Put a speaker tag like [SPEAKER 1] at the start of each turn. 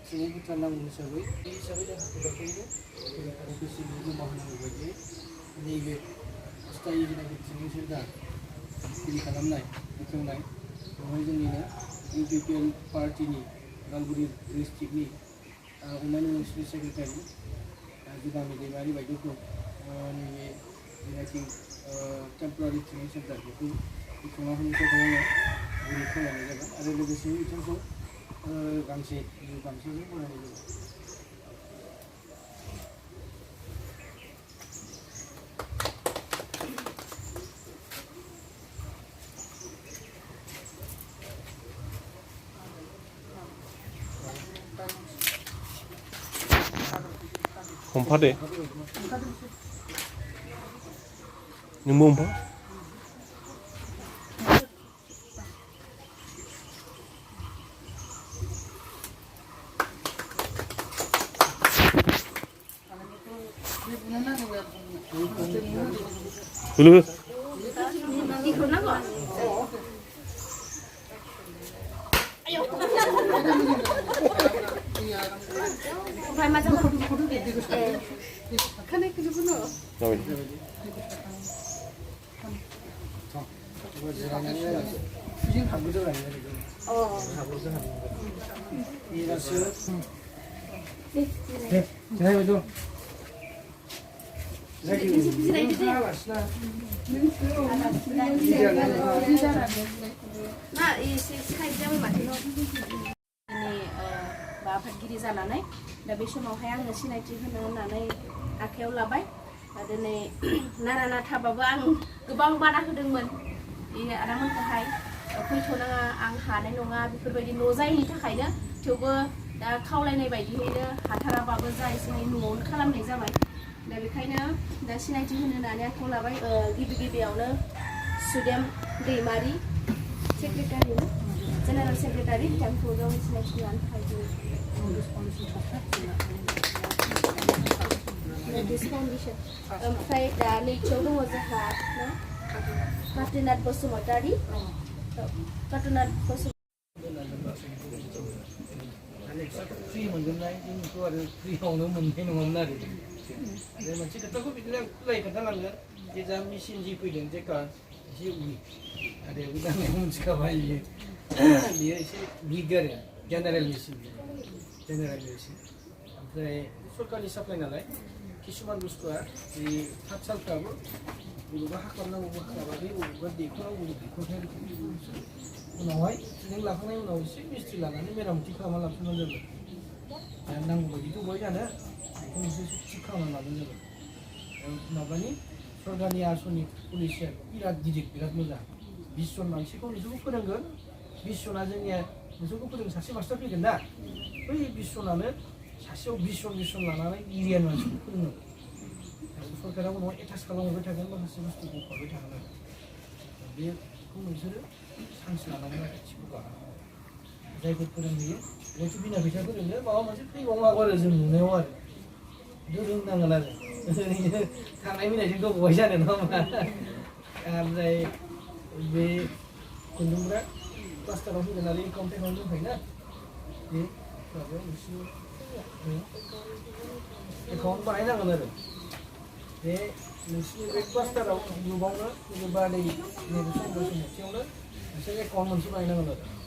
[SPEAKER 1] सुबुंफोर नांगौ हिसाबै जों हाखु-दाखुयैनो अफिसियेलि जमा होनांगौ बायदियै नैबे अस्थायि जेनाखि ट्रेनिं सेन्टार बिदि खालामनाय बेखेवनाय बेवहाय जोंनिनो इउपिपिएल पार्टिनि उदालगुरि डिस्ट्रिक्टनि उन्नयन मिनिस्ट्रि सेक्रेटारि जुगामि दैमारि बायदिखौ नैबे जेनाखि टेम्परारि ट्रेनिं सेन्टार बेखौ बेखेवना होनो थाखाय आङो गुरै खावलायनाय जाबाय आरो लोगोसे बिथांखौ गांसेजों बरायनाय जाबाय।
[SPEAKER 2] हमफा दे नोंबो हमफा dulu
[SPEAKER 3] आफादगिरि जानानै दा बे समावहाय आङो सिनायथि होनो होननानै आखायाव लाबाय दिनै नारा नाथाबाबो आं गोबां बादा होदोंमोन आदामोनखौहाय फैथ'नाङा आं हानाय नङा बेफोरबायदि न' जायैनि थाखायनो थेवबो दा खावलायनाय बायदियैनो हाथाराबाबो जा एसे न'आवनो खालामनाय जाबाय दा बेखायनो दा सिनायथि होनो होननानै आखायाव लाबाय गिबियावनो सुदेम दैमारि सेक्रेटारि जेनेरेल सेक्रेटारि बिथांखौ जों सिनायथि होनो थाखाय फाउन्डेसन ओमफ्राय दा नैथियाव दङ जोंहा कातिनाथ बसुमतारी कातिनाथ
[SPEAKER 1] फ्रि मोनजोबनाय जोंखौ आरो फ्रियावनो मोननाय नङामोन आरो मोनसे खोथाखौ बिदिनो खुलायै खोन्थालांगोन जे जा मेचिन जि फैदों जे एसे उइक आरो उदांनायाव मोनथिखाबाय बियो एसे उइक आरो जेनेरेल मेचिन ओमफ्राय सरकारनि साप्लाइ नालाय किसुमान बुस्थुआ बे थाब सालफ्राबो बबेबा हाखाबनांगौ हाखाबाखै बबेबा दैखराव दैखरखाय उनावहाय नों लाखांनायनि उनाव एसे मिस्ट्रि लानानै मेरामथि खालामना लाफिनबानो जाबाय नांगौ बायदिथ' बहाय जानो बेखौ मोनसे थिग खालामना लाबानो जाबाय माबानि सरकारनि आसनि पलिसिया बिराद गिदिर बिराद मोजां 20 जन मानसिखौ नोंसोरखौ फोरोंगोन 20 जना जोंनिया नोंसोरखौ फोरोंगोन सासे मास्टार फैगोन ना बै 20 जनानो सासेयाव 20 जन लानानै एरियानि मानसिखौ फोरोंनांगौ सरकारा उनाव एटाच खालामहरबाय थागोन माखासे बुस्थुखौ हरबाय थागोन आरो बेखौ नोंसोरो चान्स लानांगोन आरो थिखौ लानांगोन जायफोर फोरोंहैयो बेथ' बिना फैसा फोरोंनो माबा मोनसे फैबावनो हागौ आरो जों नुनायाव आरो रोंनांगोन आरो ओरैनो थांनाय फैनायजों गोबावहाय जानो नङा होमबा ओमफ्राय बे खुन्दुंफ्रा प्लास्टाराव फैगोन नालाय एकाउन्ट दंखायोना बे माबायाव नोंसिनि एकाउन्ट बानायनांगोन आरो बे नोंसिनि बे प्लास्टाराव नुबावनो जेनेबा नैबे संघ समितियावनो नोंसोर एकाउन्ट मोनसे बानायनांगोन आरो